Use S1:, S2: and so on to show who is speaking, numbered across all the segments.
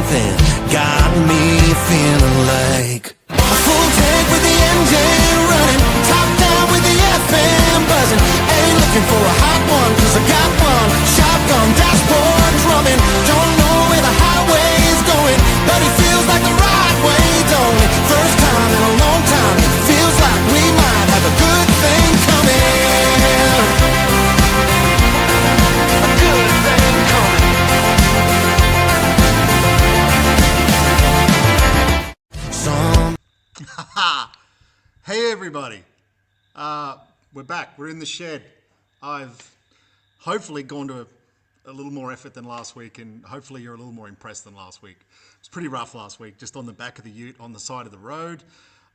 S1: something got me feeling like a full tank with the engine running, top down with the FM buzzing. Ain't looking for a hot one, cause I got one. Shotgun, dashboard drumming. Don't know where the highway's going, but it feels like the right way, don't it? First time in a long time, it feels like we might have a good thing coming. A good thing coming.
S2: Hey everybody, we're back. We're in the shed. I've hopefully gone to a little more effort than last week, and hopefully you're a little more impressed than last week. It was pretty rough last week, just on the back of the ute on the side of the road.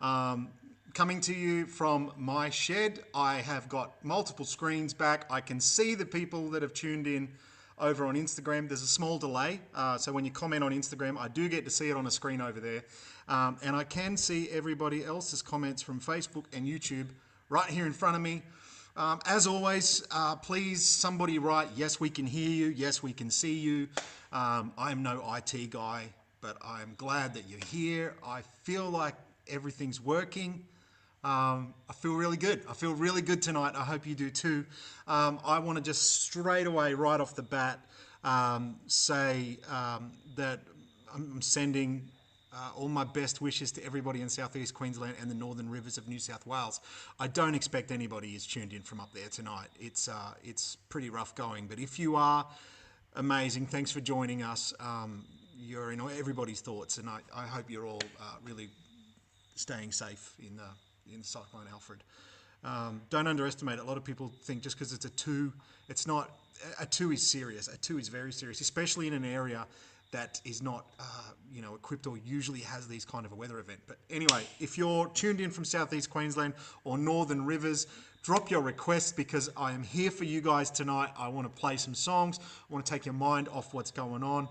S2: Coming to you from my shed, I have got multiple screens back. I can see the people that have tuned in over on Instagram. There's a small delay, so when you comment on Instagram, I do get to see it on a screen over there. And I can see everybody else's comments from Facebook and YouTube right here in front of me. As always, please somebody write, yes, we can hear you, yes, we can see you. I'm no IT guy, but I'm glad that you're here. I feel like everything's working. I feel really good. I feel really good tonight. I hope you do too. I want to just straight away, right off the bat, say that I'm sending all my best wishes to everybody in Southeast Queensland and the Northern Rivers of New South Wales. I don't expect anybody is tuned in from up there tonight. It's pretty rough going, but if you are, amazing. Thanks for joining us. You're in everybody's thoughts, and I hope you're all really staying safe in Cyclone Alfred. Don't underestimate it. A lot of people think just because it's a 2, it's not. A 2 is serious. A 2 is very serious, especially in an area that is not, equipped or usually has these kind of a weather event. But anyway, if you're tuned in from Southeast Queensland or Northern Rivers, drop your requests because I am here for you guys tonight. I want to play some songs. I want to take your mind off what's going on.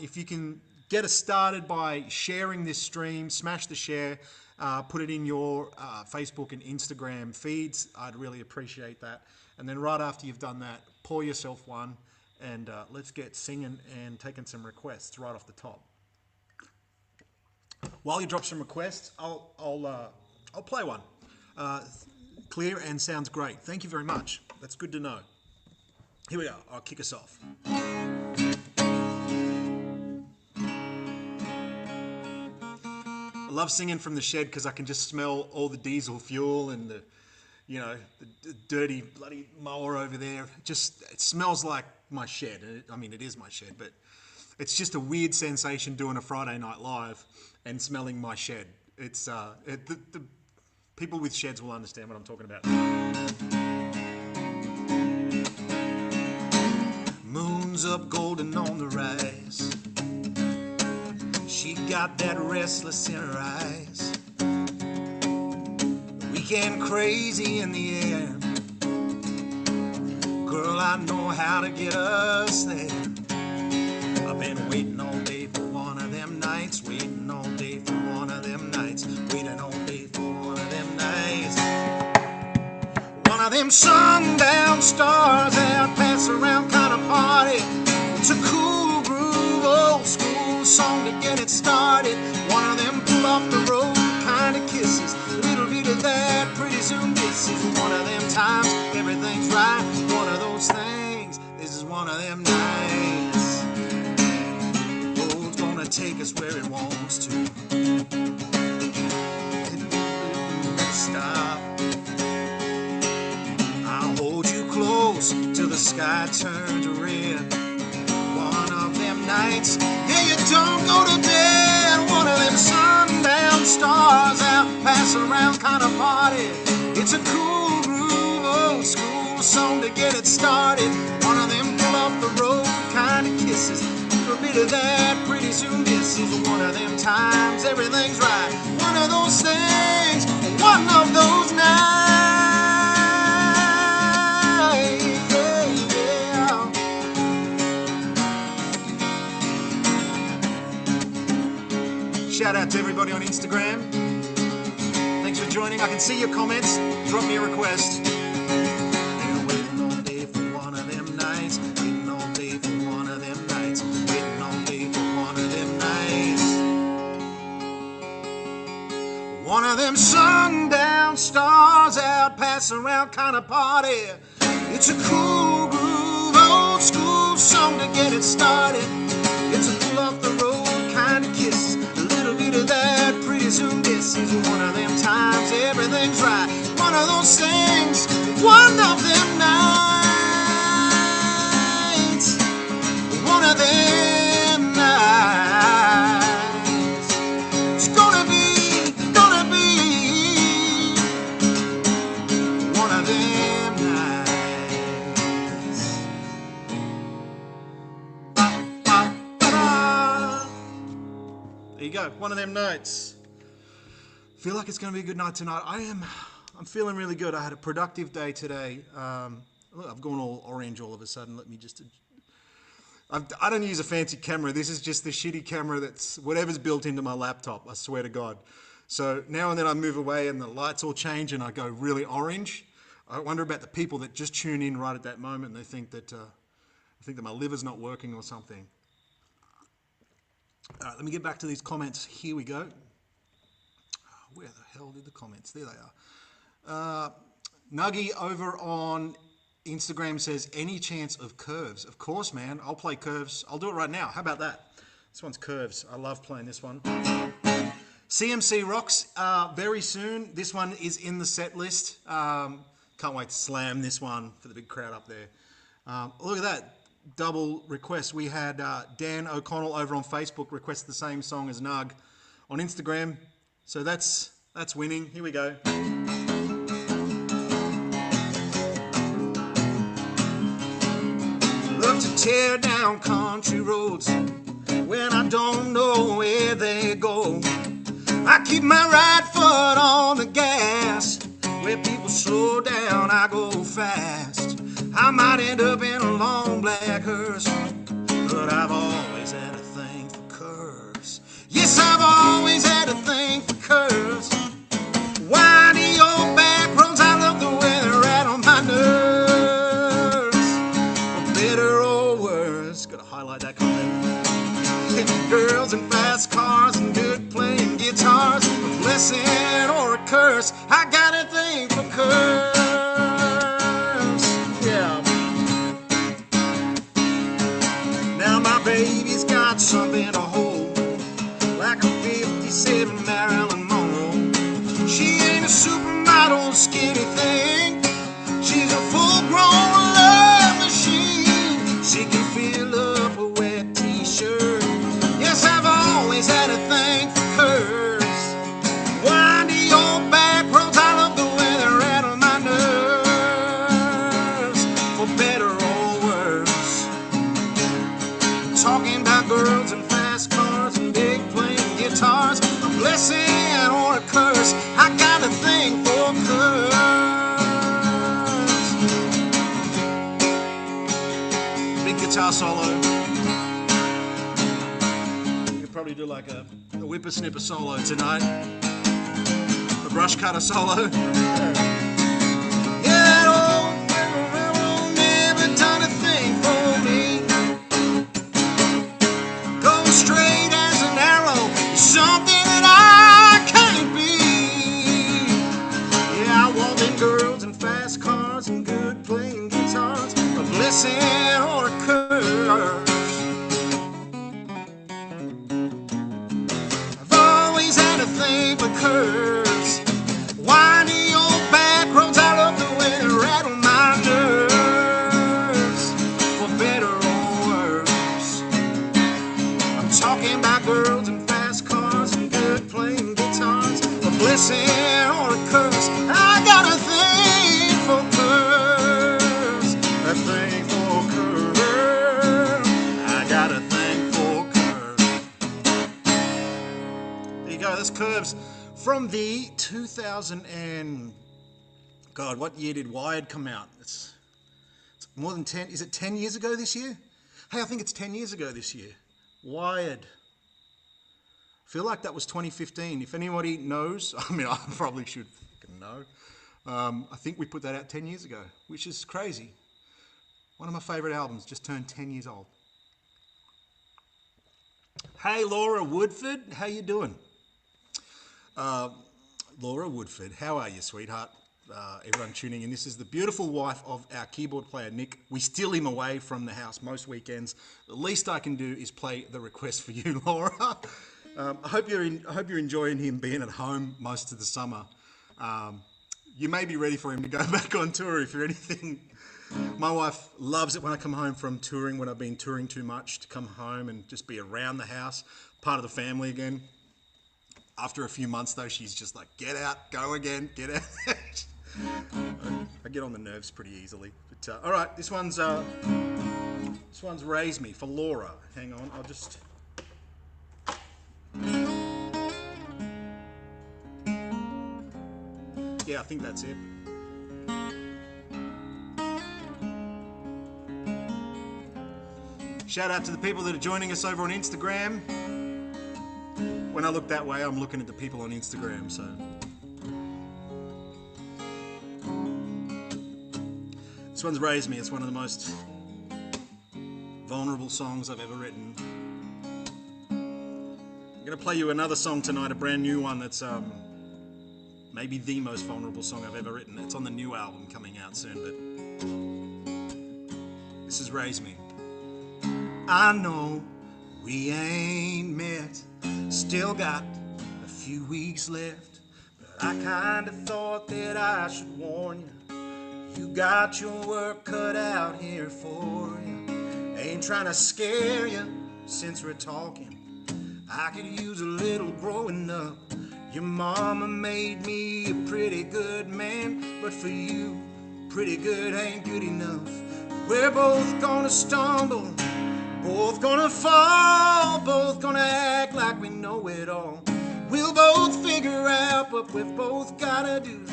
S2: If you can get us started by sharing this stream, smash the share, put it in your Facebook and Instagram feeds. I'd really appreciate that. And then right after you've done that, pour yourself one. And let's get singing and taking some requests right off the top. While you drop some requests, I'll play one. Clear and sounds great. Thank you very much. That's good to know. Here we go. I'll kick us off. I love singing from the shed because I can just smell all the diesel fuel and the dirty bloody mower over there. It smells like my shed. It is my shed, but it's just a weird sensation doing a Friday Night Live and smelling my shed. It's the people with sheds will understand what I'm talking about. Moon's up golden on the rise. She got that restless in her eyes. Weekend crazy in the air. Girl, I know how to get us there. I've been waiting all day for one of them nights. Waiting all day for one of them nights. Waiting all day for one of them nights. One of them sundown stars out, pass around kind of party. It's a cool groove, old school song to get it started. One of them pull off the road kind of kisses. A little bit of that, pretty soon this is one of them times. Everything's right, one of those things. This is one of them nights. Road's gonna take us where it wants to. Stop. I'll hold you close till the sky turns red. One of them nights, yeah, you don't go to bed. One of them sundown stars out, pass around kind of party. It's a cool groove, old school song to get it started. One of them pull off the road kind of kisses. A bit of that, pretty soon this is one of them times. Everything's right, one of those things, one of those nights. Yeah, yeah. Shout out to everybody on Instagram. Thanks for joining. I can see your comments. Drop me a request. Been waiting all day for one of them nights. Waiting all day for one of them nights. Waiting all day for one of them nights. mess around kind of party. It's a cool groove, old school song to get it started. It's a pull off the road kind of kiss. A little bit of that, pretty soon this is one of them times everything's right. One of those things, one of them nights. One of them nights. It's gonna be one of them nights. There you go, one of them nights. Feel like it's going to be a good night tonight. I'm feeling really good. I had a productive day today. Look, I've gone all orange all of a sudden. Let me just... I don't use a fancy camera. This is just the shitty camera that's whatever's built into my laptop, I swear to God. So now and then I move away and the lights all change and I go really orange. I wonder about the people that just tune in right at that moment and they think that my liver's not working or something. All right, let me get back to these comments. Here we go. Where the hell did the comments? There they are. Nuggy over on Instagram says, any chance of curves? Of course, man. I'll play curves. I'll do it right now. How about that? This one's curves. I love playing this one. CMC Rocks very soon. This one is in the set list. Can't wait to slam this one for the big crowd up there. Look at that. Double request. We had Dan O'Connell over on Facebook request the same song as Nug on Instagram. So that's winning. Here we go. Love to tear down country roads when I don't know where they go. I keep my right foot on the gas. Where people slow down, I go fast. I might end up in a long black hearse, but I've always had a thing for curves. Yes, I've always had a thing for curves. Windy old back roads, I love the way they rattle my nerves. For better or worse, gotta highlight that comment. Girls and fast cars and good playing guitars, a blessing or a curse, I got a thing for curves. Yeah. Now my baby's got something to hold, like a 57 Marilyn Monroe. She ain't a supermodel skinny thing, she's a full-grown love machine. She can fill up a wet t-shirt. Yes, I've always had a thing for curves. Windy old back roads, I love the way they rattle my nerves. For better or worse, talking about girls and fast cars and big playing guitars, a blessing or a curse, I got a thing for curves. Big guitar solo. Probably do like a whippersnipper solo tonight. The brush cutter solo. Yeah, old railroad never done a thing for me. Go straight as an arrow, something that I can't be. Yeah, I want them girls and fast cars and good playing guitars, a blessing or a curse. Curves, windy old back roads, I love the way they rattle my nerves. For better or worse, I'm talking about girls and fast cars and good playing guitars, a blessing or a curse, I got a thing for curves, a thing for curves, I got a thing for curves. There you go, that's Curves. From the 2000 and... God, what year did Wired come out? It's more than 10... Is it 10 years ago this year? Hey, I think it's 10 years ago this year. Wired. I feel like that was 2015. If anybody knows, I mean, I probably should fucking know. I think we put that out 10 years ago, which is crazy. One of my favourite albums just turned 10 years old. Hey, Laura Woodford, how you doing? Laura Woodford, how are you, sweetheart? everyone tuning in. This is the beautiful wife of our keyboard player, Nick. We steal him away from the house most weekends. The least I can do is play the request for you, Laura. I hope you're enjoying him being at home most of the summer. You may be ready for him to go back on tour if you're anything. My wife loves it when I come home from touring, when I've been touring too much, to come home and just be around the house, part of the family again. After a few months, though, she's just like, get out, go again, get out. I get on the nerves pretty easily. But all right, this one's Raise Me for Laura. Hang on, I'll just... Yeah, I think that's it. Shout out to the people that are joining us over on Instagram. When I look that way, I'm looking at the people on Instagram, so. This one's Raise Me. It's one of the most vulnerable songs I've ever written. I'm going to play you another song tonight, a brand new one that's maybe the most vulnerable song I've ever written. It's on the new album coming out soon, but this is Raise Me. I know we ain't met, still got a few weeks left, but I kinda thought that I should warn you. You got your work cut out here for you. Ain't trying to scare you since we're talking. I could use a little growing up. Your mama made me a pretty good man, but for you, pretty good ain't good enough. We're both gonna stumble, both gonna fall, both gonna act like we know it all. We'll both figure out what we've both gotta do.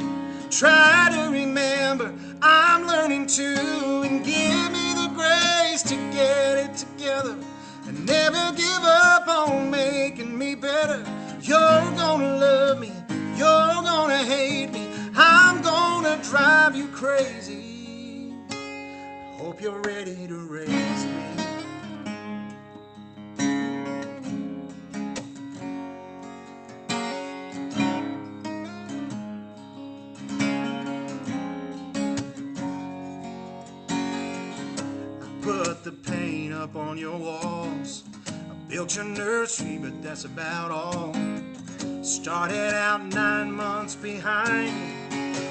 S2: Try to remember I'm learning too, and give me the grace to get it together and never give up on making me better. You're gonna love me, you're gonna hate me, I'm gonna drive you crazy. Hope you're ready to raise me. Put the paint up on your walls. I built your nursery, but that's about all. Started out 9 months behind.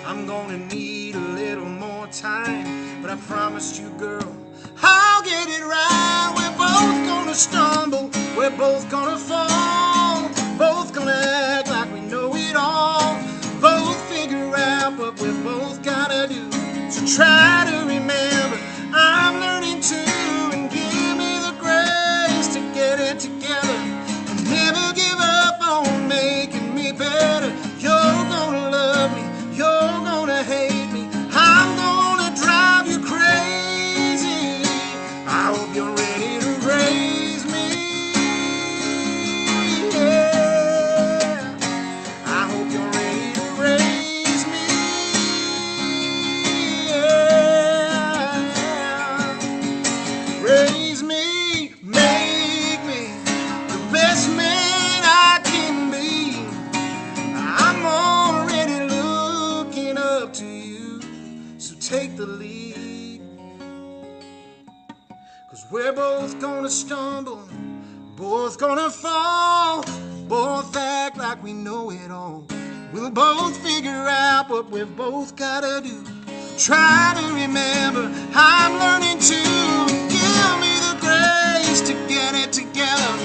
S2: I'm gonna need a little more time, but I promised you, girl, I'll get it right. We're both gonna stumble, we're both gonna fall, both gonna act like we know it all, both figure out what we've both gotta do. So try to remember I'm learning too, and give me the grace to get it together and never give up on making me better. You're gonna love me, you're gonna hate me, I'm gonna drive you crazy. I hope you're ready to raise me. Yeah. I hope you're ready to raise me. Raise me, make me the best man I can be. I'm already looking up to you, so take the lead. 'Cause we're both gonna stumble, both gonna fall, both act like we know it all. We'll both figure out what we've both gotta do. Try to remember I'm learning to, give me the grace to get it together.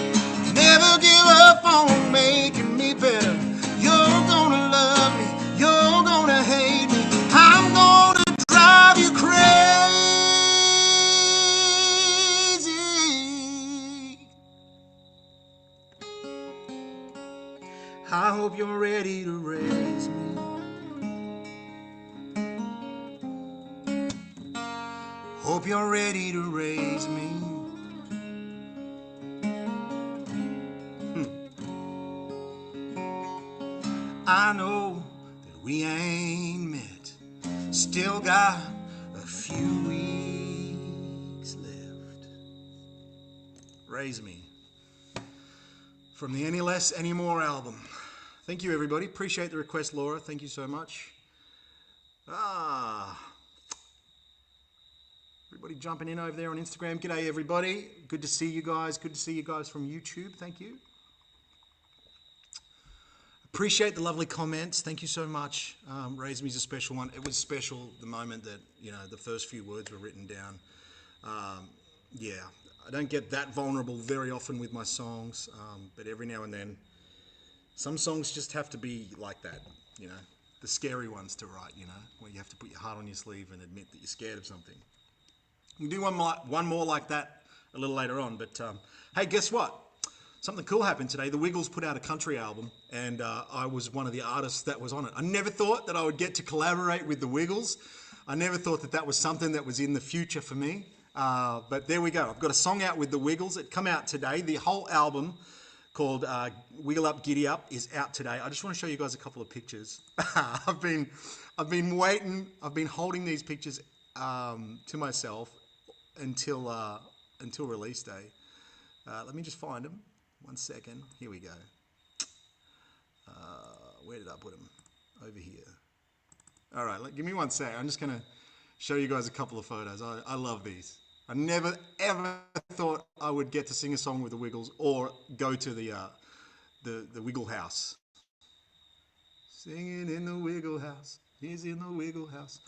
S2: Never give up on making me better. You're gonna love me, you're gonna hate me, I'm gonna drive you crazy. I hope you're ready to raise me. Hope you're ready to raise me. I know that we ain't met, still got a few weeks left. Raise Me from the Any Less Any More album. Thank you, everybody. Appreciate the request, Laura. Thank you so much. Ah, everybody jumping in over there on Instagram. G'day, everybody. Good to see you guys. Good to see you guys from YouTube. Thank you. Appreciate the lovely comments. Thank you so much. Raise Me's a special one. It was special the moment that, you know, the first few words were written down. Yeah, I don't get that vulnerable very often with my songs, but every now and then, some songs just have to be like that, you know, the scary ones to write, you know, where you have to put your heart on your sleeve and admit that you're scared of something. We'll do one more like that a little later on, but hey, guess what? Something cool happened today. The Wiggles put out a country album, and I was one of the artists that was on it. I never thought that I would get to collaborate with the Wiggles. I never thought that that was something that was in the future for me, but there we go. I've got a song out with the Wiggles. It come out today. The whole album, called Wiggle Up, Giddy Up, is out today. I just want to show you guys a couple of pictures. I've been waiting. I've been holding these pictures to myself until release day. Let me just find them. 1 second. Here we go. Where did I put them? Over here. All right. Give me 1 sec. I'm just gonna show you guys a couple of photos. I love these. I never ever thought I would get to sing a song with the Wiggles or go to the Wiggle House. Singing in the Wiggle House. He's in the Wiggle House.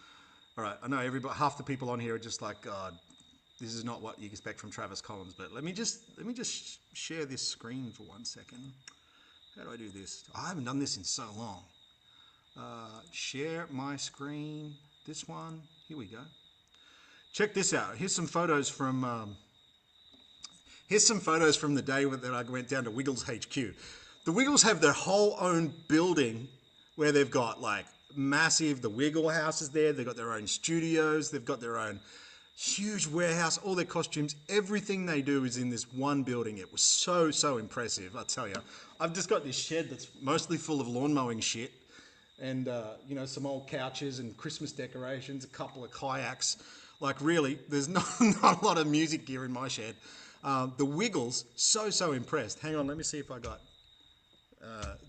S2: All right, I know half the people on here are just like, God, this is not what you expect from Travis Collins. But let me just share this screen for 1 second. How do I do this? I haven't done this in so long. Share my screen. This one. Here we go. Check this out. Here's some photos from the day that I went down to Wiggles HQ. The Wiggles have their whole own building where they've got like massive, the Wiggle House is there. They've got their own studios. They've got their own huge warehouse, all their costumes. Everything they do is in this one building. It was so impressive, I tell you. I've just got this shed that's mostly full of lawn mowing shit and, you know, some old couches and Christmas decorations, a couple of kayaks. Like really, there's not a lot of music gear in my shed. The Wiggles, so impressed. Hang on, let me see if I got,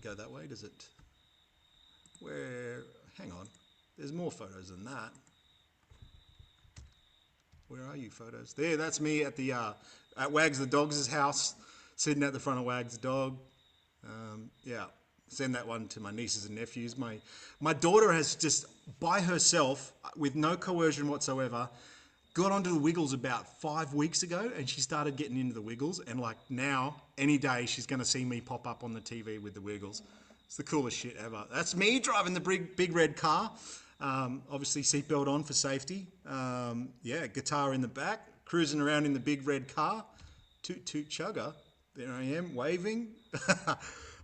S2: go that way, does it? Hang on, there's more photos than that. Where are you photos? There, that's me at at Wags the Dog's house, sitting at the front of Wags the Dog. Yeah, send that one to my nieces and nephews. My daughter has just, by herself, with no coercion whatsoever, got onto the Wiggles about 5 weeks ago, and she started getting into the Wiggles, and like now, any day, she's going to see me pop up on the TV with the Wiggles. It's the coolest shit ever. That's me driving the big red car. Obviously, seatbelt on for safety. Yeah, guitar in the back, cruising around in the big red car. Toot toot chugger. There I am, waving.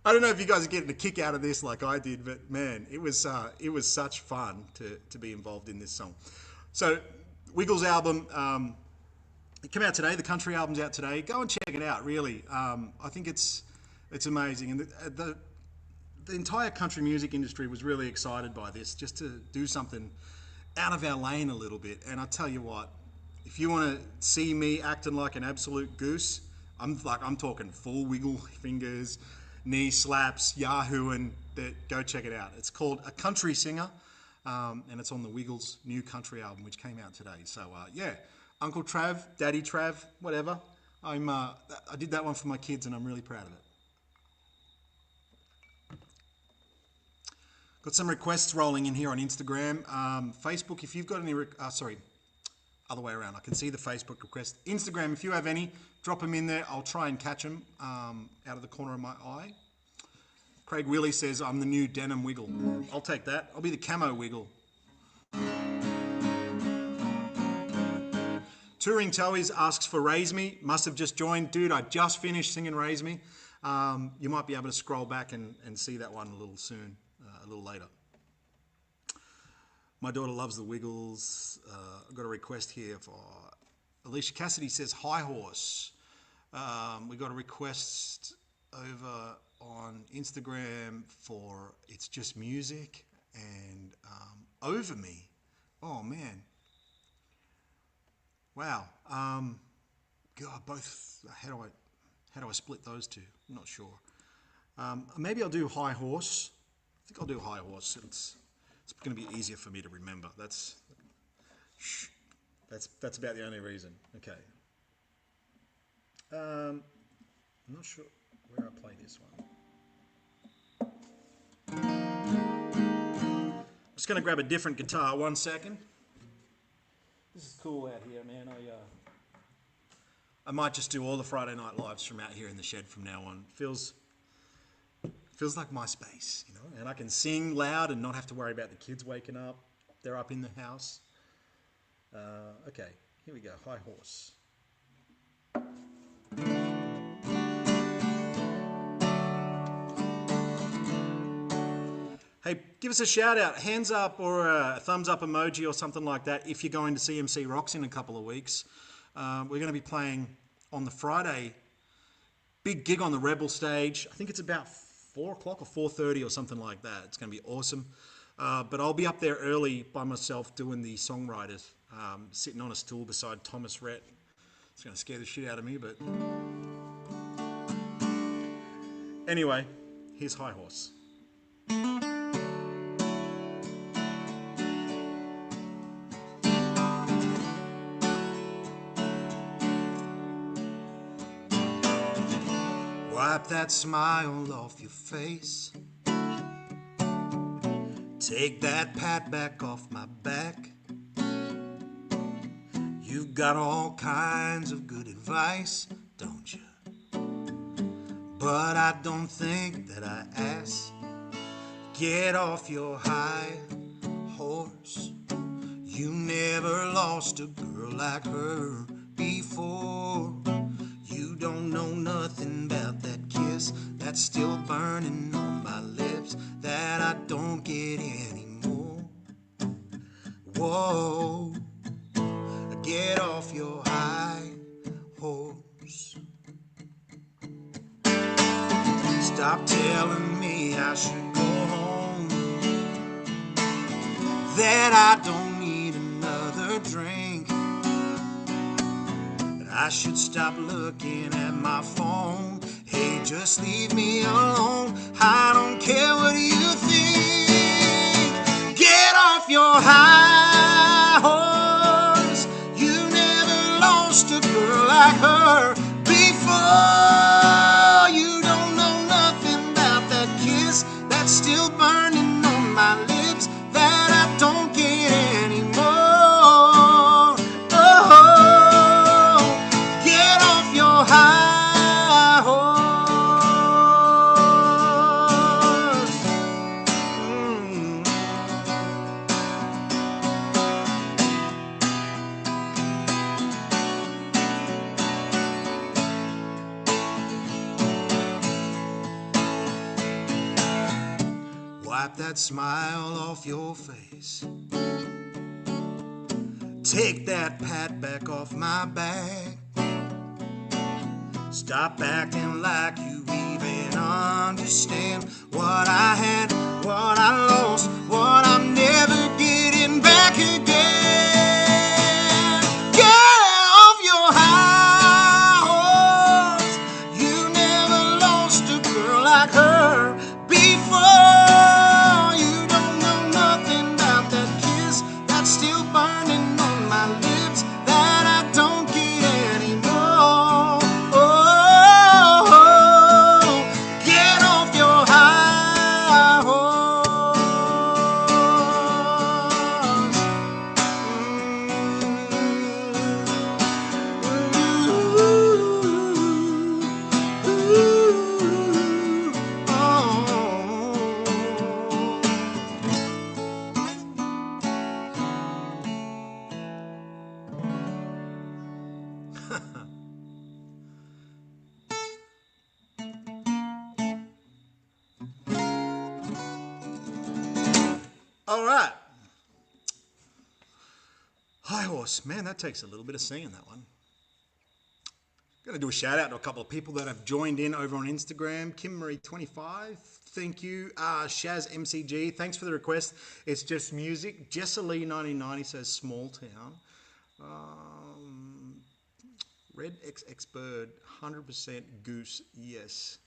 S2: I don't know if you guys are getting a kick out of this like I did, but man, it was such fun to be involved in this song. So, Wiggles album, it came out today. The country album's out today. Go and check it out. Really, I think it's amazing, and the entire country music industry was really excited by this, just to do something out of our lane a little bit. And I tell you what, if you want to see me acting like an absolute goose, I'm talking full wiggle fingers, knee slaps, Yahoo, and go check it out. It's called A Country Singer, and it's on the Wiggles' new country album, which came out today. So yeah, Uncle Trav, Daddy Trav, whatever. I did that one for my kids, and I'm really proud of it. Got some requests rolling in here on Instagram. Facebook, if you've got any, other way around. I can see the Facebook request. Instagram, if you have any, drop them in there. I'll try and catch them out of the corner of my eye. Craig Willie says, I'm the new denim wiggle. I'll take that. I'll be the camo wiggle. Touring Towies asks for Raise Me. Must have just joined. Dude, I just finished singing Raise Me. You might be able to scroll back and see that one a little soon, a little later. My daughter loves the Wiggles. I've got a request here for Alicia Cassidy says, High Horse. We got a request over on Instagram for It's Just Music and Over Me. Oh, man. Wow. God, both, how do I split those two? I'm not sure. Maybe I'll do High Horse. I think I'll do High Horse. It's It's going to be easier for me to remember. That's about the only reason. Okay. I'm not sure where I play this one. I'm just going to grab a different guitar. 1 second. This is cool out here, man. I might just do all the Friday night lives from out here in the shed from now on. Feels like my space, you know, and I can sing loud and not have to worry about the kids waking up. They're up in the house. Okay, here we go. High Horse. Hey, give us a shout out, hands up or a thumbs up emoji or something like that if you're going to CMC Rocks in a couple of weeks. We're going to be playing on the Friday, big gig on the Rebel stage. I think it's about 4 o'clock or 4:30 or something like that. It's going to be awesome. But I'll be up there early by myself doing the songwriters, sitting on a stool beside Thomas Rhett. It's going to scare the shit out of me, but anyway, here's High Horse. Wipe that smile off your face. Take that pat back off my back. You've got all kinds of good advice, don't you? But I don't think that I ask. Get off your high horse. You never lost a girl like her before. You don't know nothing about that kiss that's still burning on my lips that I don't get anymore. Whoa, get off your high horse. Stop telling me I should go home, that I don't need another drink, I should stop looking at my phone. Hey, just leave me alone. I don't care what you think. Get off your high horse. You never lost a girl like her before. You don't know nothing about that kiss that's still burning on my lips that I don't get anymore. High horse. Wipe that smile off your face. Take that pat back off my back. Stop acting like you even understand what I had, what I lost, what I'm never getting back again. Get off your high horse. You never lost a girl like her before. You don't know nothing about that kiss that's still burning on my lips that I don't get anymore. All right. High Horse. Man, that takes a little bit of singing, that one. Going to do a shout out to a couple of people that have joined in over on Instagram. Kim Marie 25, thank you. Shaz MCG, thanks for the request. It's just music. Jesselee 1990 says Small Town. Red XX Bird, 100% goose, yes.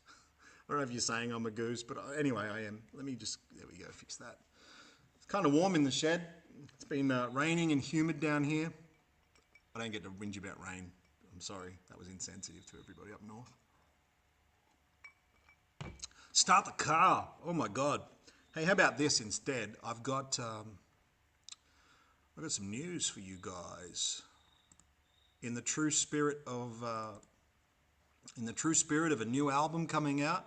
S2: I don't know if you're saying I'm a goose, but anyway, I am. Let me just, there we go, fix that. It's kind of warm in the shed. It's been raining and humid down here. I don't get to whinge about rain. I'm sorry, that was insensitive to everybody up north. Start the car. Oh my God. Hey, how about this instead? I've got some news for you guys. In the true spirit of a new album coming out,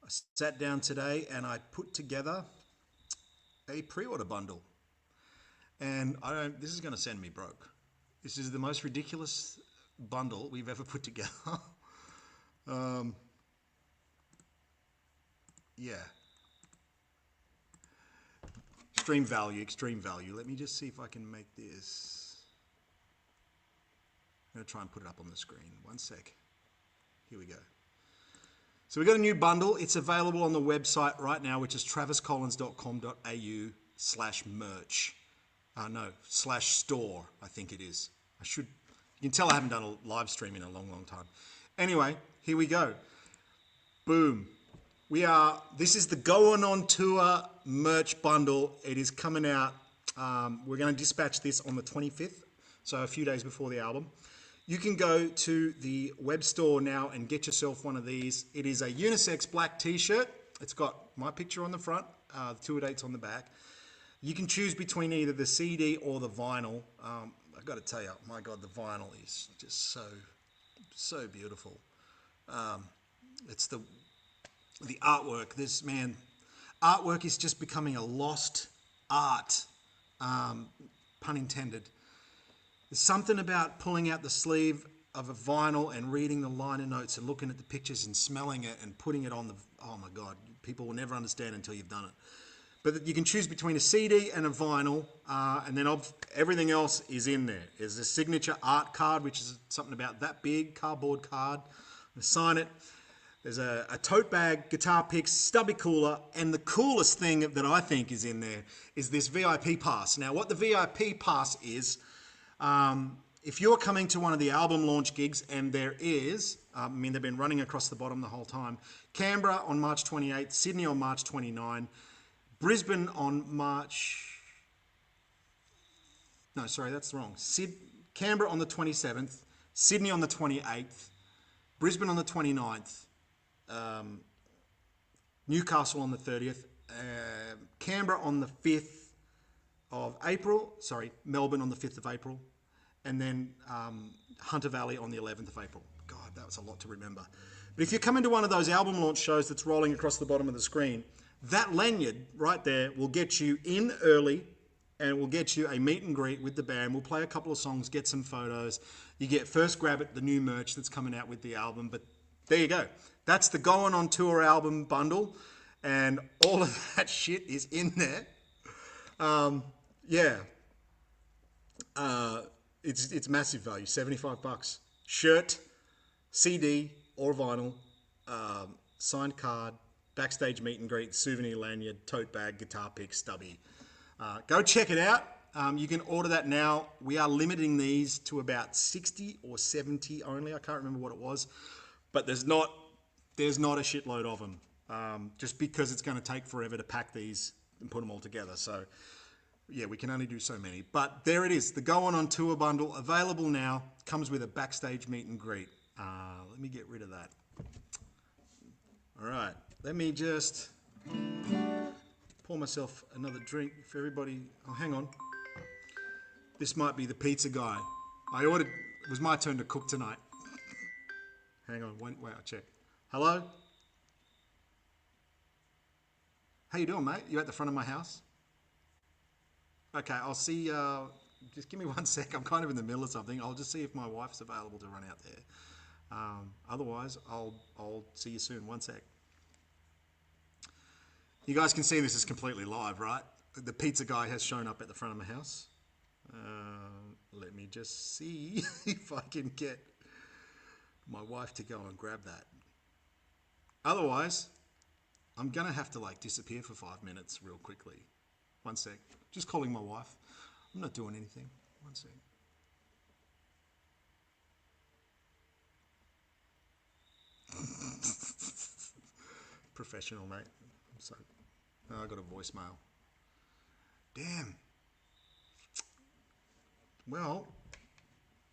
S2: I sat down today and I put together a pre-order bundle. And this is going to send me broke. This is the most ridiculous bundle we've ever put together. Yeah. Extreme value. Let me just see if I can make this. I'm going to try and put it up on the screen. One sec. Here we go. So we've got a new bundle. It's available on the website right now, which is traviscollins.com.au/merch. /store, I think it is. You can tell I haven't done a live stream in a long, long time. Anyway, here we go. Boom. This is the Going On Tour merch bundle. It is coming out. We're going to dispatch this on the 25th, so a few days before the album. You can go to the web store now and get yourself one of these. It is a unisex black t-shirt. It's got my picture on the front, the tour dates on the back. You can choose between either the CD or the vinyl. I've got to tell you, my God, the vinyl is just so beautiful. It's the artwork. Artwork is just becoming a lost art, pun intended. There's something about pulling out the sleeve of a vinyl and reading the liner notes and looking at the pictures and smelling it and putting it on oh my God, people will never understand until you've done it. But you can choose between a CD and a vinyl, and then everything else is in there. There's a signature art card, which is something about that big, cardboard card. Sign it. There's a tote bag, guitar picks, stubby cooler, and the coolest thing that I think is in there is this VIP pass. Now, what the VIP pass is, if you're coming to one of the album launch gigs, and there is, they've been running across the bottom the whole time, Canberra on March 28th, Sydney on March 29th, Brisbane on Canberra on the 27th, Sydney on the 28th, Brisbane on the 29th, Newcastle on the 30th, Canberra on the 5th of April, Melbourne on the 5th of April, and then Hunter Valley on the 11th of April. God, that was a lot to remember. But if you're coming to one of those album launch shows that's rolling across the bottom of the screen, that lanyard right there will get you in early and will get you a meet and greet with the band. We'll play a couple of songs, get some photos. You get first grab at the new merch that's coming out with the album. But there you go. That's the Going On Tour album bundle. And all of that shit is in there. It's massive value, $75. Shirt, CD or vinyl, signed card, backstage meet and greet, souvenir lanyard, tote bag, guitar pick, stubby. Go check it out. You can order that now. We are limiting these to about 60 or 70 only. I can't remember what it was, but there's not a shitload of them. Just because it's going to take forever to pack these and put them all together. So yeah, we can only do so many. But there it is, the Going On Tour bundle, available now. Comes with a backstage meet and greet. Let me get rid of that. All right, let me just pour myself another drink for everybody. Oh, hang on. This might be the pizza guy. It was my turn to cook tonight. Hang on, wait, I'll check. Hello? How you doing, mate? You at the front of my house? Okay, I'll see, just give me 1 sec. I'm kind of in the middle of something. I'll just see if my wife's available to run out there. Otherwise, I'll see you soon. 1 sec. You guys can see this is completely live, right? The pizza guy has shown up at the front of my house. Let me just see if I can get my wife to go and grab that. Otherwise, I'm going to have to disappear for 5 minutes real quickly. 1 sec. Just calling my wife. I'm not doing anything. 1 sec. Professional, mate. I got a voicemail. Damn. Well,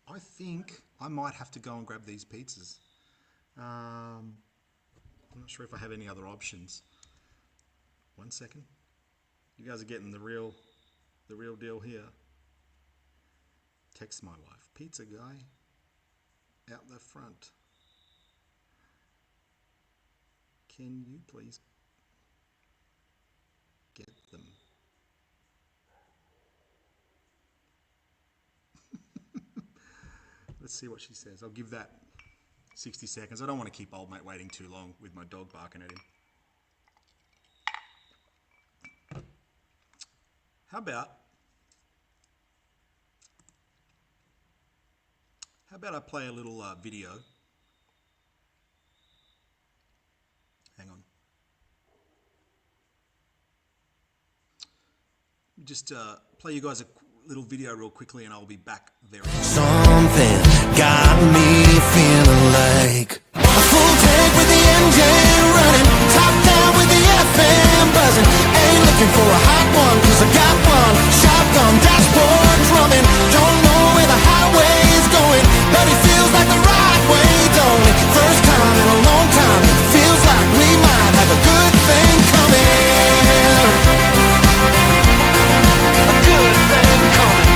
S2: I think I might have to go and grab these pizzas. I'm not sure if I have any other options. 1 second. You guys are getting the real deal here. Text my wife. Pizza guy out the front. Can you please get them? Let's see what she says. I'll give that 60 seconds. I don't want to keep old mate waiting too long with my dog barking at him. How about I play a little video? Hang on. Just play you guys a little video real quickly and I'll be back very soon.
S1: Something got me feeling like a full tank with the engine running, top down with the FM buzzing. Ain't looking for a hot one, cause I got one. Shotgun dashboard drumming, don't know where the highway's going, but it feels like the right way, don't it? First time in a long time, feels like we might have a good thing coming. A good thing coming.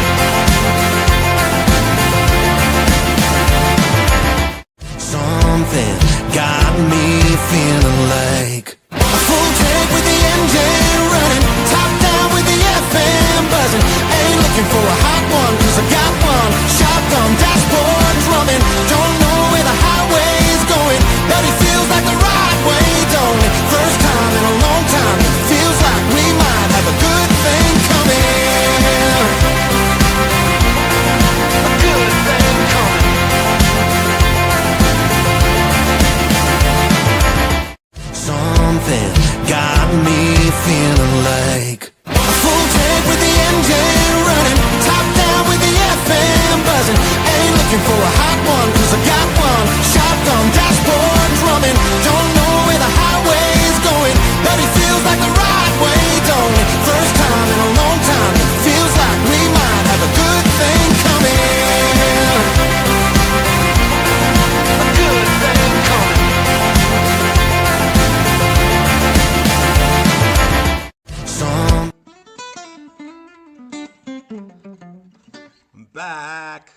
S1: Something got me feeling like a full tank with the engine running, top down with the FM buzzing. Ain't looking for a hot one, cause I got one. Shotgun dashboard drumming, don't know where the highway's going, but it feels like the right way, don't it? First time in a long time, feels like we might have a good thing coming. A good thing coming. Something got me feeling like a full tank with the engine running, top down with the FM buzzing. Ain't looking for a hot one, cause I got one. Shotgun dashboard drumming, don't know where the highway's going, but it feels like the right way, don't it? First time in a long time, feels like we might have a good thing coming. A good thing coming.
S2: I'm back.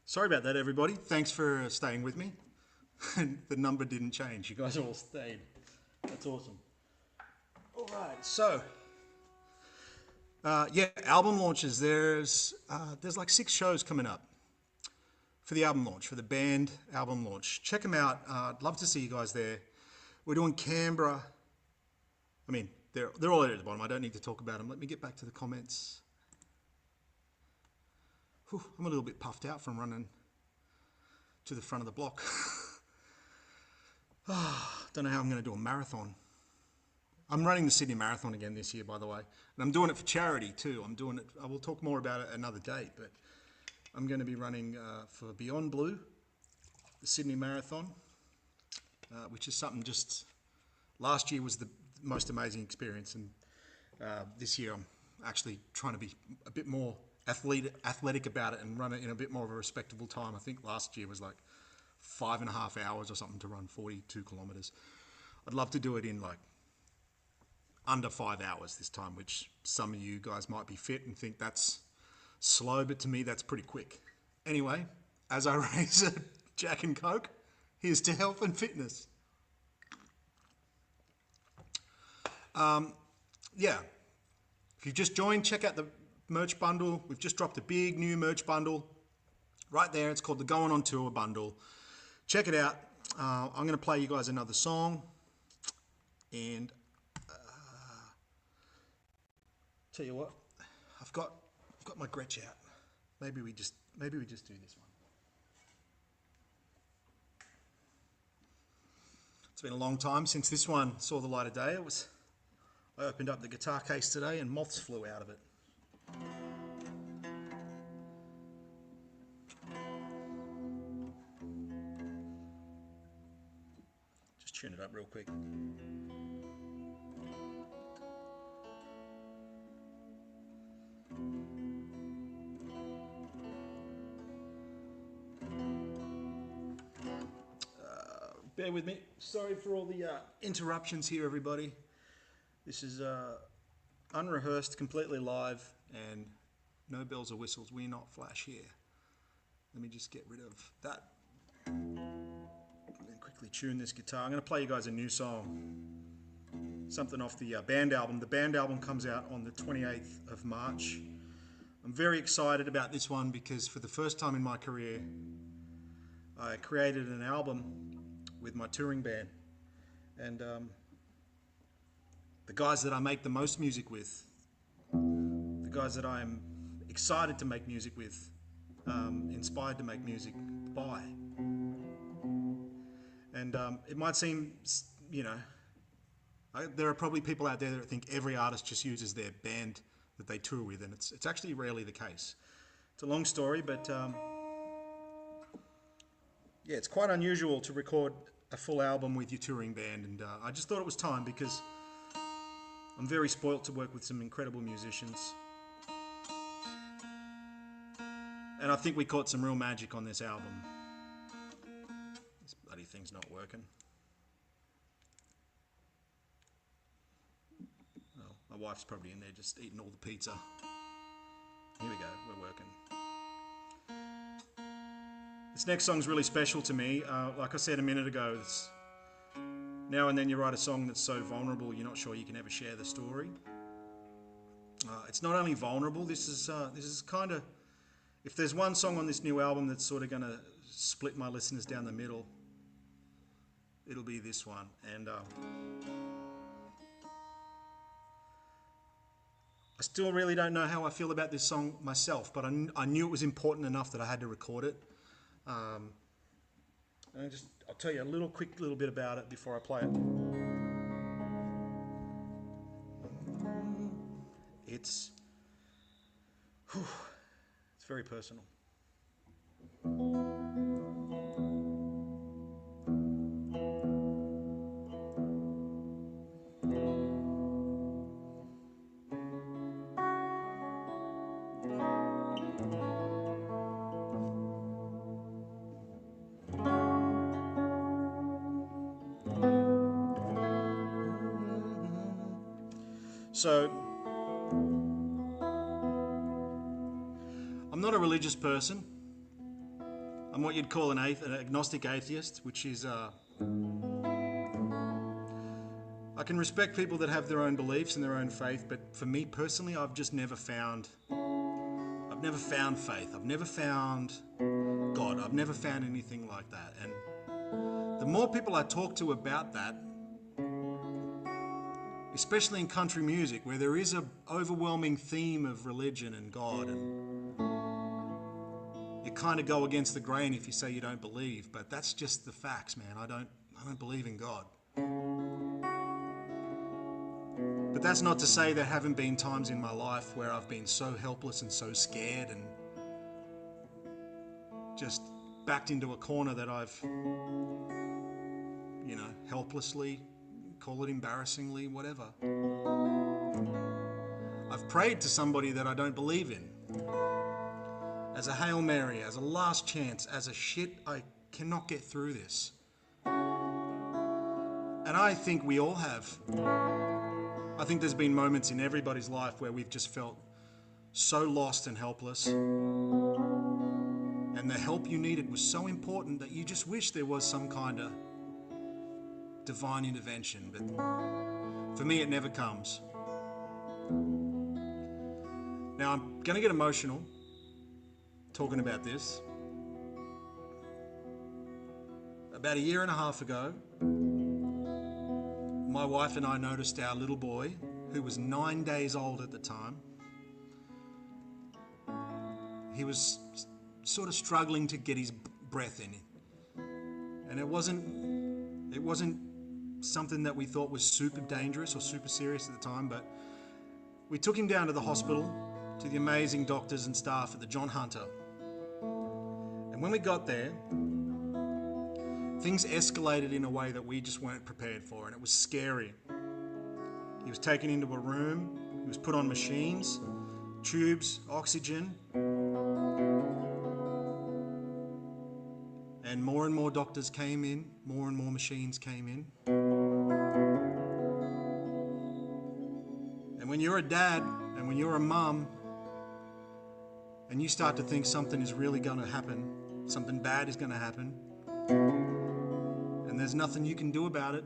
S2: Sorry about that, everybody. Thanks for staying with me. The number didn't change. You guys all stayed. That's awesome. All right, so yeah, album launches. There's like 6 shows coming up for the album launch, for the band album launch. Check them out. I'd love to see you guys there. We're doing Canberra. I mean, they're all there at the bottom. I don't need to talk about them. Let me get back to the comments. Whew, I'm a little bit puffed out from running to the front of the block. Don't know how I'm going to do a marathon. I'm running the Sydney Marathon again this year, by the way. And I'm doing it for charity too. I'm doing it, I will talk more about it another date, but I'm going to be running for Beyond Blue, the Sydney Marathon, which is something just, last year was the most amazing experience. And this year I'm actually trying to be a bit more athletic about it and run it in a bit more of a respectable time. I think last year was like 5.5 hours or something to run 42 kilometers. I'd love to do it in like under 5 hours this time, which some of you guys might be fit and think that's slow, but to me that's pretty quick. Anyway, as I raise a Jack and Coke, here's to health and fitness. Yeah, if you've just joined, check out the merch bundle. We've just dropped a big new merch bundle right there. It's called the Going on Tour bundle. Check it out. I'm going to play you guys another song, and tell you what, I've got my Gretsch out. Maybe we just do this one. It's been a long time since this one saw the light of day. I opened up the guitar case today and moths flew out of it. Just tune it up real quick. Bear with me. Sorry for all the interruptions here, everybody. This is unrehearsed, completely live, and no bells or whistles. We're not flash here. Let me just get rid of that. And then quickly tune this guitar. I'm going to play you guys a new song. Something off the band album. The band album comes out on the 28th of March. I'm very excited about this one because for the first time in my career, I created an album with my touring band. And the guys that I make the most music with, the guys that I'm excited to make music with, inspired to make music by. And it might seem, you know, there are probably people out there that think every artist just uses their band that they tour with, and it's actually rarely the case. It's a long story, but yeah, it's quite unusual to record a full album with your touring band, and I just thought it was time because I'm very spoilt to work with some incredible musicians. And I think we caught some real magic on this album. This bloody thing's not working. Well, my wife's probably in there just eating all the pizza. Here we go, we're working. This next song's really special to me. Like I said a minute ago, it's now and then you write a song that's so vulnerable you're not sure you can ever share the story. It's not only vulnerable, this is kind of, if there's one song on this new album that's sort of going to split my listeners down the middle, it'll be this one. And I still really don't know how I feel about this song myself, but I knew it was important enough that I had to record it. And I'll tell you a quick little bit about it before I play it. It's very personal. So, I'm not a religious person. I'm what you'd call an agnostic atheist, which is, I can respect people that have their own beliefs and their own faith, but for me personally, I've just never found faith. I've never found God. I've never found anything like that. And the more people I talk to about that, especially in country music, where there is an overwhelming theme of religion and God, and you kind of go against the grain if you say you don't believe, but that's just the facts, man. I don't believe in God. But that's not to say there haven't been times in my life where I've been so helpless and so scared and just backed into a corner that I've, you know, helplessly, call it embarrassingly, whatever, I've prayed to somebody that I don't believe in, as a Hail Mary, as a last chance, as a shit, I cannot get through this. And I think we all have. I think there's been moments in everybody's life where we've just felt so lost and helpless, and the help you needed was so important that you just wish there was some kind of divine intervention, but for me it never comes. Now I'm going to get emotional talking about this. About a year and a half ago, my wife and I noticed our little boy, who was 9 days old at the time, he was sort of struggling to get his breath in. And it wasn't something that we thought was super dangerous or super serious at the time, but we took him down to the hospital, to the amazing doctors and staff at the John Hunter. And when we got there, things escalated in a way that we just weren't prepared for, and it was scary. He was taken into a room, he was put on machines, tubes, oxygen, and more and more doctors came in, more and more machines came in. And when you're a dad and when you're a mum and you start to think something is really going to happen, something bad is going to happen, and there's nothing you can do about it,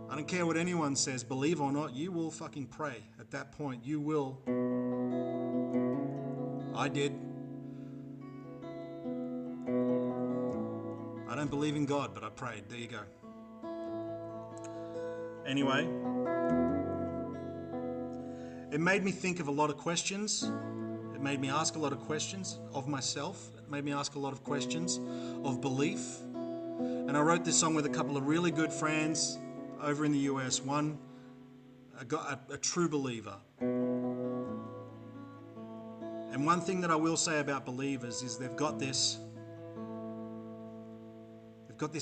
S2: I don't care what anyone says, believe or not, you will fucking pray. At that point, you will. I did. I don't believe in God, but I prayed. There you go. Anyway, it made me think of a lot of questions. It made me ask a lot of questions of myself. It made me ask a lot of questions of belief. And I wrote this song with a couple of really good friends over in the US. One, a true believer. And one thing that I will say about believers is they've got this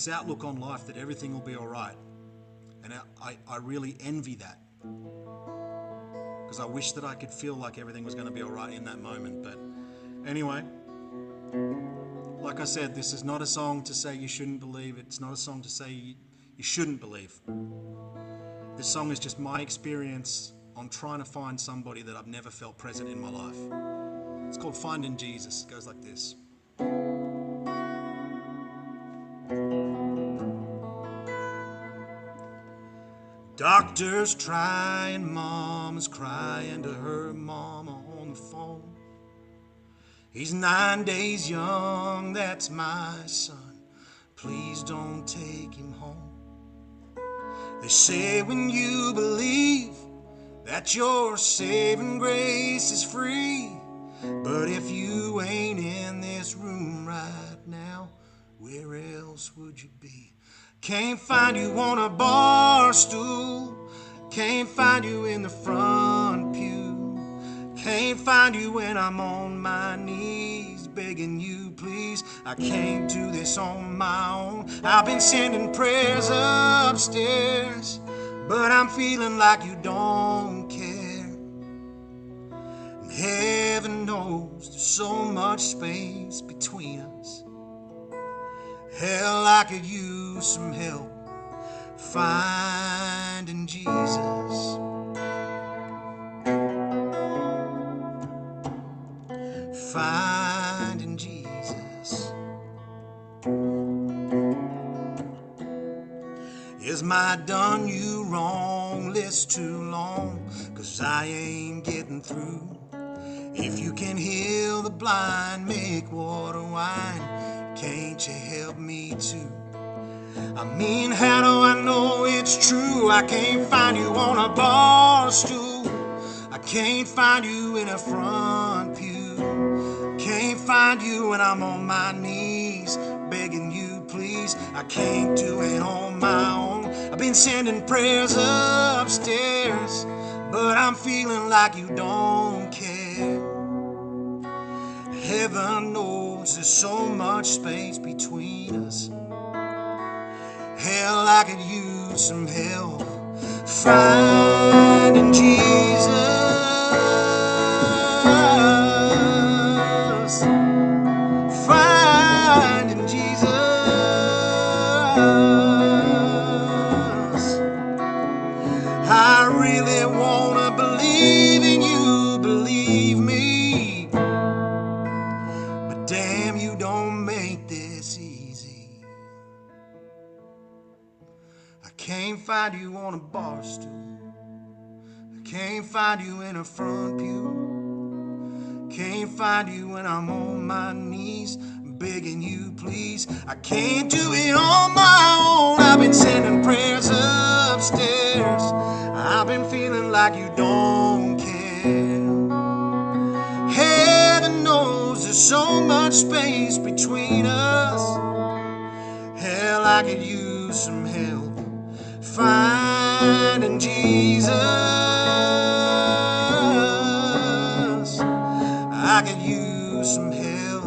S2: outlook on life that everything will be all right. And I really envy that, because I wish that I could feel like everything was going to be all right in that moment. But anyway, like I said, this is not a song to say you shouldn't believe. It's not a song to say you shouldn't believe. This song is just my experience on trying to find somebody that I've never felt present in my life. It's called Finding Jesus. It goes like this. Doctors trying, mama's crying to her mama on the phone. He's 9 days young, that's my son. Please don't take him home. They say when you believe that your saving grace is free, but if you ain't in this room right now, where else would you be? Can't find you on a bar stool, can't find you in the front pew, can't find you when I'm on my knees begging you please. I can't do this on my own. I've been sending prayers upstairs, but I'm feeling like you don't care. And heaven knows there's so much space between us. Hell, I could use some help finding Jesus. Finding Jesus. Is my done you wrong list too long? 'Cause I ain't getting through. If you can heal the blind, make water wine, can't you help me too? I mean, how do I know it's true? I can't find you on a bar stool, I can't find you in a front pew, can't find you when I'm on my knees begging you please. I can't do it on my own. I've been sending prayers upstairs, but I'm feeling like you don't care. Heaven knows there's so much space between us. Hell, I could use some help finding Jesus. Finding Jesus. I really wanna believe in you, believe me. But damn, you don't make this easy. I can't find you on a bar stool, I can't find you in a front pew, can't find you when I'm on my knees begging you please. I can't do it on my own. I've been sending prayers upstairs, I've been feeling like you don't care. Heaven knows there's so much space between us. Hell, I could use some help finding Jesus. I could use some help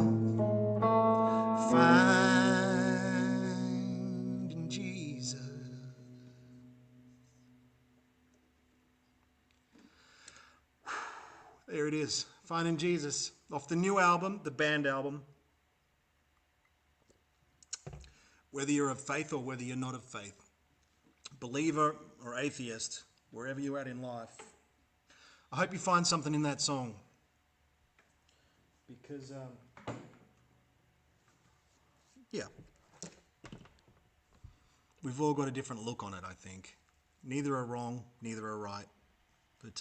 S2: finding Jesus. There it is, Finding Jesus, off the new album, the band album. whether you're of faith or whether you're not of faith, believer or atheist, wherever you're at in life, I hope you find something in that song. Because, yeah, we've all got a different look on it, I think. Neither are wrong, neither are right. But,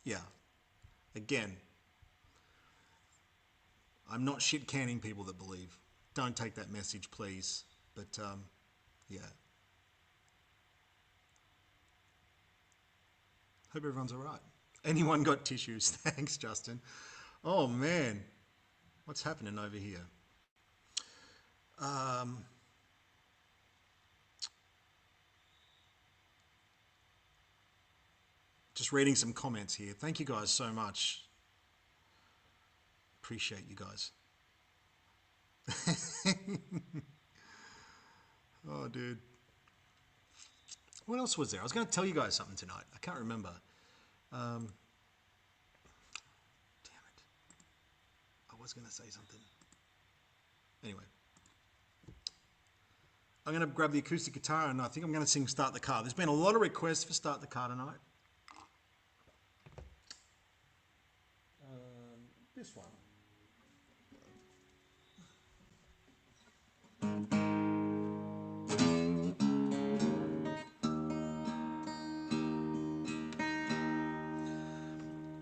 S2: yeah, again, I'm not shit-canning people that believe. Don't take that message, please. But, yeah. Hope everyone's all right. Anyone got tissues? Thanks, Justin. Oh, man. What's happening over here? Just reading some comments here. Thank you guys so much. Appreciate you guys. Oh, dude. What else was there? I was going to tell you guys something tonight. I can't remember. Damn it. I was going to say something. Anyway. I'm going to grab the acoustic guitar and I think I'm going to sing Start the Car. There's been a lot of requests for Start the Car tonight. This one.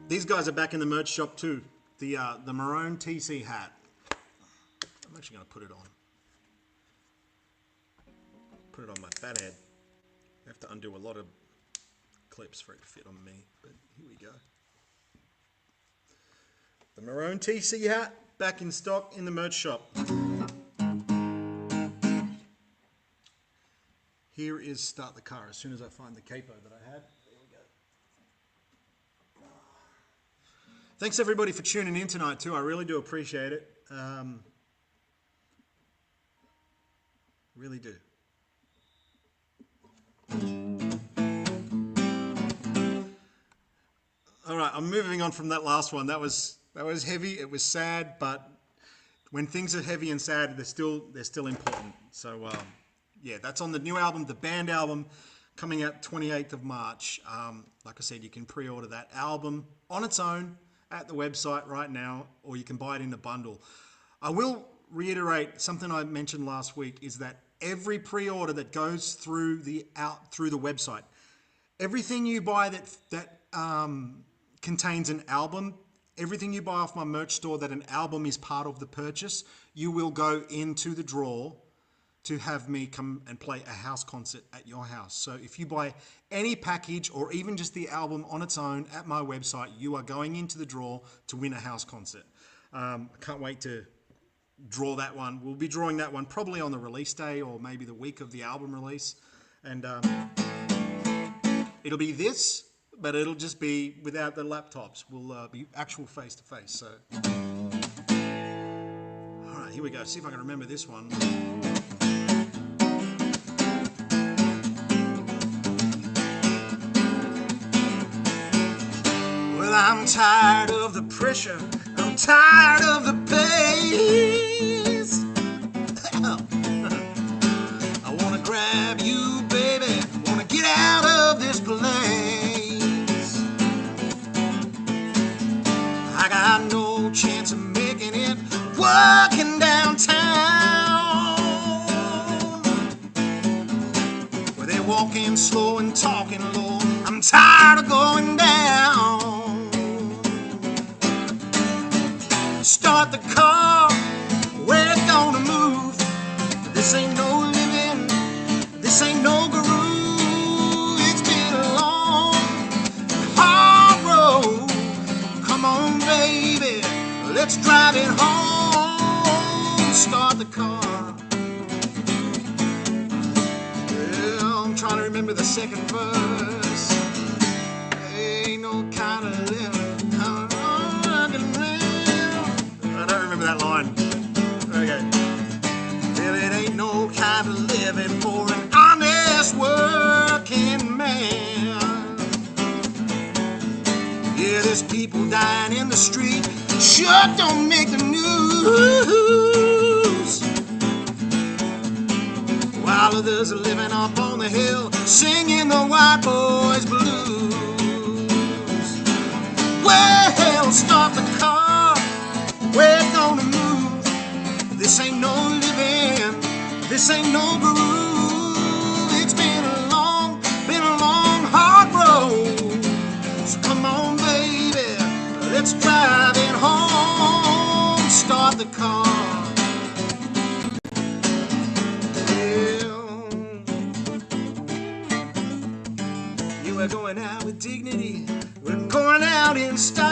S2: These guys are back in the merch shop too. The maroon TC hat. I'm actually going to put it on. Put it on my fat head. I have to undo a lot of clips for it to fit on me, but here we go. The maroon TC hat, back in stock in the merch shop. Here is Start the Car, as soon as I find the capo that I had. There we go. Thanks everybody for tuning in tonight too, I really do appreciate it. Really do. All right, I'm moving on from that last one. That was heavy. It was sad, but when things are heavy and sad, they're still important. So yeah, that's on the new album, the band album, coming out 28th of March. Like I said, you can pre-order that album on its own at the website right now, or you can buy it in a bundle. I will reiterate something I mentioned last week, is that every pre-order that goes through the website, everything you buy that contains an album, everything you buy off my merch store that an album is part of the purchase, you will go into the draw to have me come and play a house concert at your house. So if you buy any package or even just the album on its own at my website, you are going into the draw to win a house concert. I can't wait to draw that one. We'll be drawing that one probably on the release day or maybe the week of the album release. And it'll be this, but it'll just be without the laptops. We'll be actual face-to-face. So, all right, here we go. See if I can remember this one. Well, I'm tired of the pressure. I'm tired of the pace. I wanna grab you, baby. Wanna get out of this place. I got no chance of making it working downtown, where they're walking slow and talking low. I'm tired of going down. Start the car, we're gonna move. This ain't no living, this ain't no groove. It's been a long, hard road. Come on, baby, let's drive it home. Start the car. Yeah, I'm trying to remember the second verse. Ain't no kind of living. I don't remember that line. Okay. Well, it ain't no kind of living for an honest working man. Yeah, there's people dying in the street. Sure don't make the news. while others are living up on the hill, singing the white boys blues. Well, start the car, we're gonna move. This ain't no living, this ain't no groove. It's been a long, hard road. So come on, baby, let's drive it home. Start the car. We're going out with dignity, we're going out in style.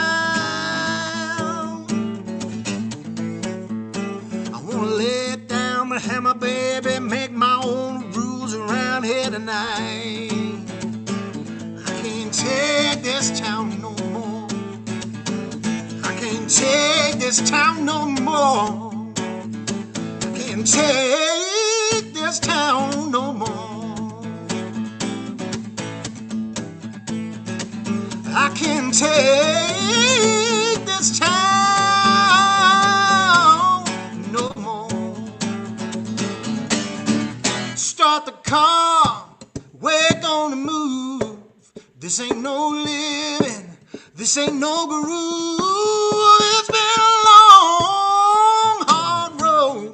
S2: I wanna lay it down but have my baby make my own rules around here tonight. I can't take this town no more. I can't take this town no more. I can't take this town no more. I can't take this town no more. Start the car, we're gonna move. This ain't no living, this ain't no groove. It's been a long, hard road.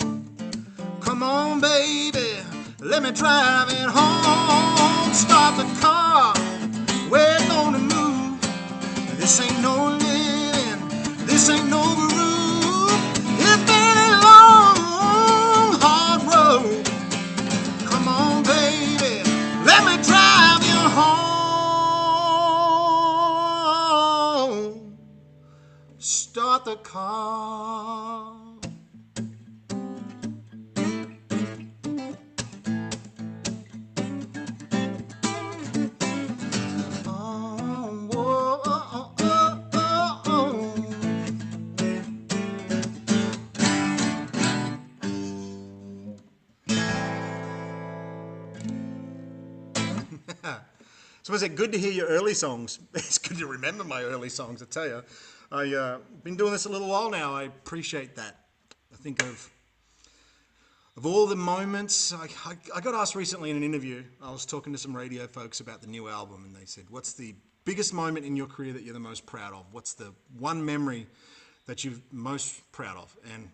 S2: Come on, baby, let me drive it home. Start the car, we're gonna move. This ain't no living, this ain't no groove. It's been a long, hard road. Come on, baby, let me drive you home. Start the car. So was it good to hear your early songs? It's good to remember my early songs, I tell you. I've been doing this a little while now. I appreciate that. I think of all the moments. I got asked recently in an interview, I was talking to some radio folks about the new album, and they said, what's the biggest moment in your career that you're the most proud of? What's the one memory that you're most proud of? And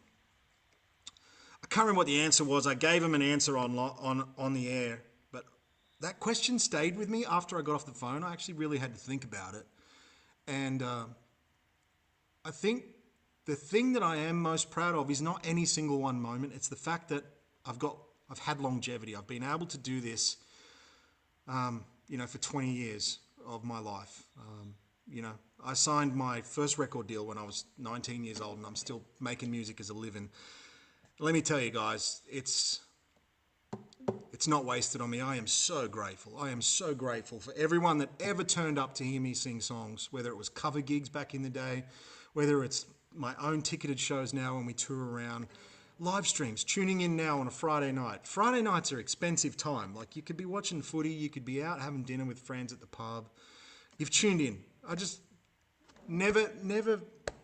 S2: I can't remember what the answer was. I gave them an answer on the air. That question stayed with me after I got off the phone. I actually really had to think about it. And I think the thing that I am most proud of is not any single one moment. It's the fact that I've had longevity. I've been able to do this, for 20 years of my life. I signed my first record deal when I was 19 years old, and I'm still making music as a living. Let me tell you guys, it's not wasted on me. I am so grateful. I am so grateful for everyone that ever turned up to hear me sing songs, whether it was cover gigs back in the day, whether it's my own ticketed shows now when we tour around, live streams, tuning in now on a Friday night. Friday nights are expensive time. Like, you could be watching footy, you could be out having dinner with friends at the pub. You've tuned in. I just never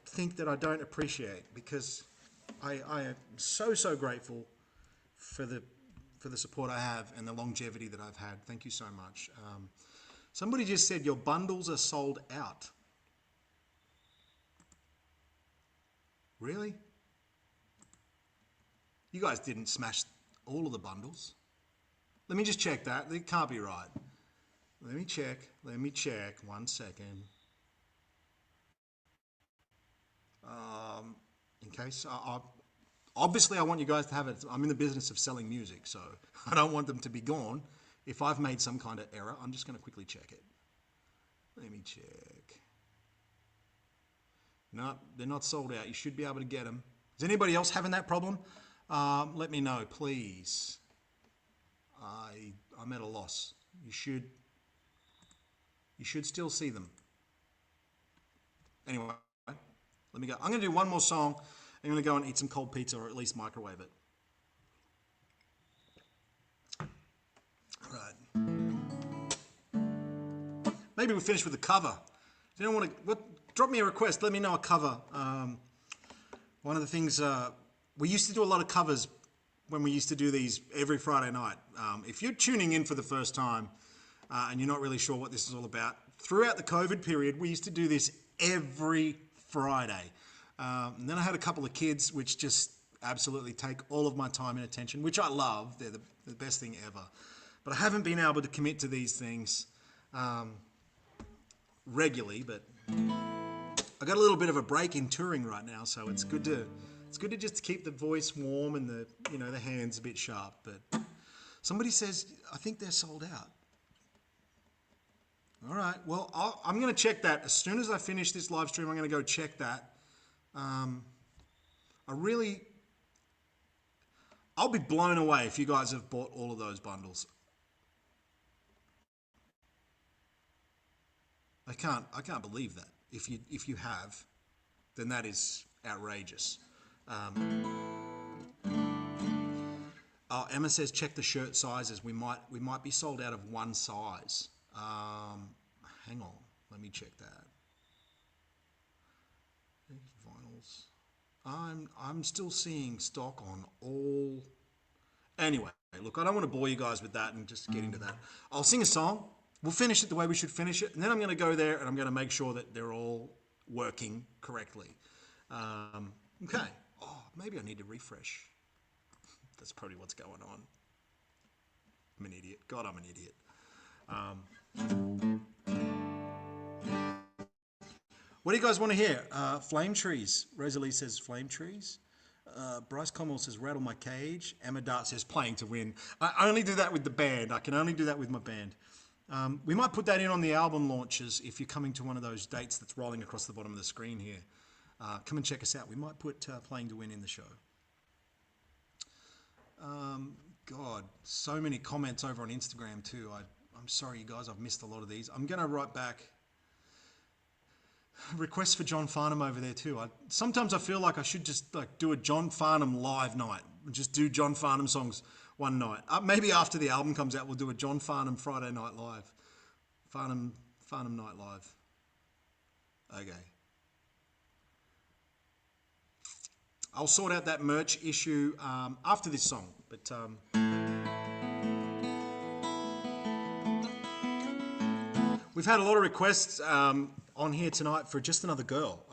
S2: think that I don't appreciate, because I am so grateful for the support I have and the longevity that I've had. Thank you so much. Somebody just said your bundles are sold out. Really? You guys didn't smash all of the bundles. Let me just check that. It can't be right. Let me check. 1 second. In case obviously, I want you guys to have it. I'm in the business of selling music, so I don't want them to be gone. If I've made some kind of error, I'm just going to quickly check it. Let me check. No, they're not sold out. You should be able to get them. Is anybody else having that problem? Let me know, please. I'm at a loss. You should still see them. Anyway, let me go. I'm going to do one more song. I'm going to go and eat some cold pizza, or at least microwave it. All right. Maybe we'll finish with a cover. If you don't want to, drop me a request. Let me know a cover. One of the things, we used to do a lot of covers when we used to do these every Friday night. If you're tuning in for the first time and you're not really sure what this is all about, throughout the COVID period, we used to do this every Friday. And then I had a couple of kids which just absolutely take all of my time and attention, which I love. They're the best thing ever. But I haven't been able to commit to these things regularly, but I got a little bit of a break in touring right now, so it's good to just keep the voice warm and the hands a bit sharp. But somebody says I think they're sold out. All right, well I'm going to check that as soon as I finish this live stream. I'm going to go check that. I'll be blown away if you guys have bought all of those bundles. I can't believe that. If you have, then that is outrageous. Emma says check the shirt sizes. We might be sold out of one size. Hang on, let me check that. Vinyls. I'm still seeing stock on all. Anyway, look, I don't want to bore you guys with that and just get into that. I'll sing a song. We'll finish it the way we should finish it, and then I'm going to go there and I'm going to make sure that they're all working correctly. Okay. Oh, maybe I need to refresh. That's probably what's going on. I'm an idiot. God, I'm an idiot. What do you guys want to hear? Flame trees. Rosalie says flame trees. Bryce Comwell says rattle my cage. Emma Dart says playing to win. I only do that with the band. I can only do that with my band. We might put that in on the album launches if you're coming to one of those dates that's rolling across the bottom of the screen here. Come and check us out. We might put Playing to Win in the show. God, so many comments over on Instagram too. I'm sorry, you guys, I've missed a lot of these. I'm going to write back requests for John Farnham over there too. Sometimes I feel like I should just do a John Farnham live night. Just do John Farnham songs one night. Maybe after the album comes out, we'll do a John Farnham Friday Night Live. Farnham Night Live. Okay. I'll sort out that merch issue after this song. But we've had a lot of requests on here tonight for Just Another Girl.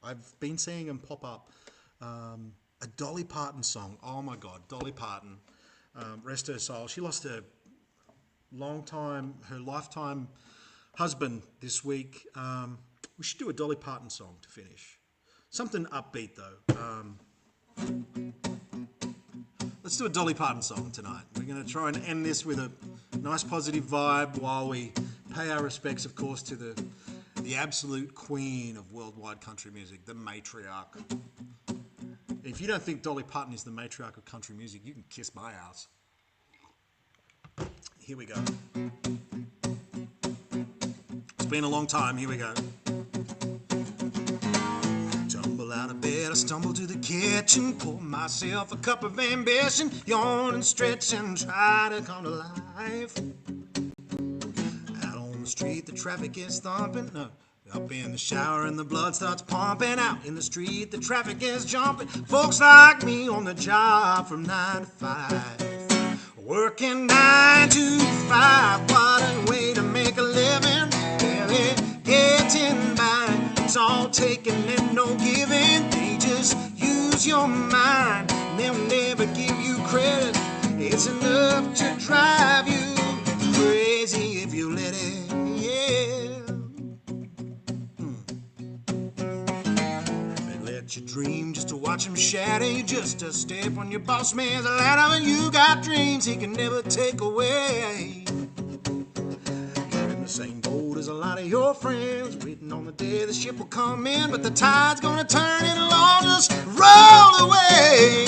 S2: I've been seeing them pop up. A Dolly Parton song. Oh my God, Dolly Parton. Rest her soul. She lost her lifetime husband this week. We should do a Dolly Parton song to finish. Something upbeat though. Let's do a Dolly Parton song tonight. We're going to try and end this with a nice positive vibe while we pay our respects, of course, to the absolute queen of worldwide country music, the matriarch. If you don't think Dolly Parton is the matriarch of country music, you can kiss my ass. Here we go. It's been a long time. Here we go. Tumble out of bed, I stumble to the kitchen, pour myself a cup of ambition, yawn and stretch and try to come to life. Out on the street, the traffic is thumping. No. Up in the shower and the blood starts pumping. Out in the street, the traffic is jumping. Folks like me on the job from 9 to 5. Working 9 to 5. What a way to make a living. Barely getting by. It's all taking and no giving. They just use your mind. They'll never give you credit. It's enough to drive you crazy if you let it. You dream just to watch him shatter. You just a step on your boss man's ladder. And you got dreams he can never take away. You're in the same boat as a lot of your friends, waiting on the day the ship will come in. But the tide's gonna turn and it'll all just roll away.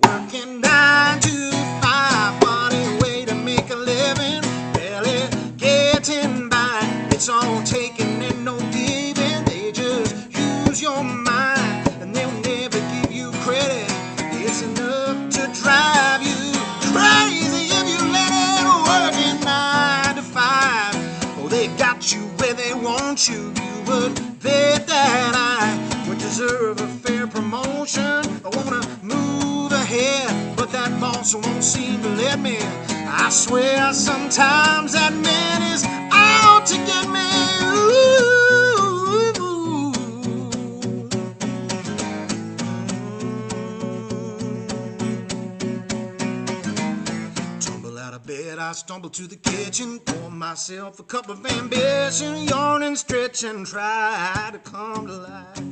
S2: Working 9 to 5, what a way to make a living. Barely getting by. It's all taking and no giving. They just use your mind. It's enough to drive you crazy if you let it work in 9 to 5. Oh, they got you where they want you. You would bet that I would deserve a fair promotion. I wanna move ahead, but that boss won't seem to let me. I swear sometimes that man is out to get me. Tumble out of bed, I stumble to the kitchen, pour myself a cup of ambition, yawn and stretch and try to come to life.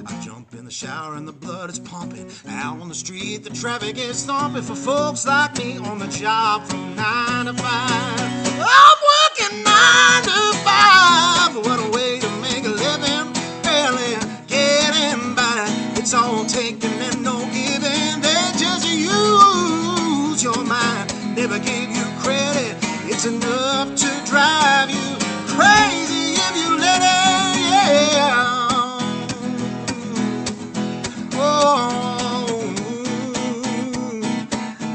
S2: I jump in the shower and the blood is pumping. Out on the street, the traffic is thumping for folks like me on the job from 9 to 5. I'm working 9 to 5. What a way to make a living, barely getting by. It's all taking and no giving. They just use your mind, never gave you credit. It's enough to drive you crazy if you let it. Yeah. Oh,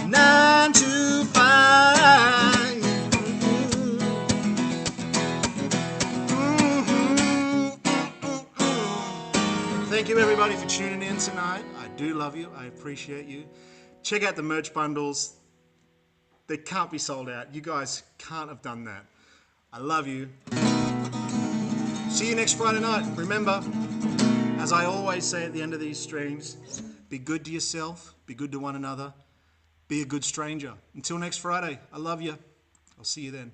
S2: 9 to 5. Thank you everybody for tuning in tonight. I do love you. I appreciate you. Check out the merch bundles. They can't be sold out. You guys can't have done that. I love you. See you next Friday night. Remember, as I always say at the end of these streams, be good to yourself, be good to one another, be a good stranger. Until next Friday, I love you. I'll see you then.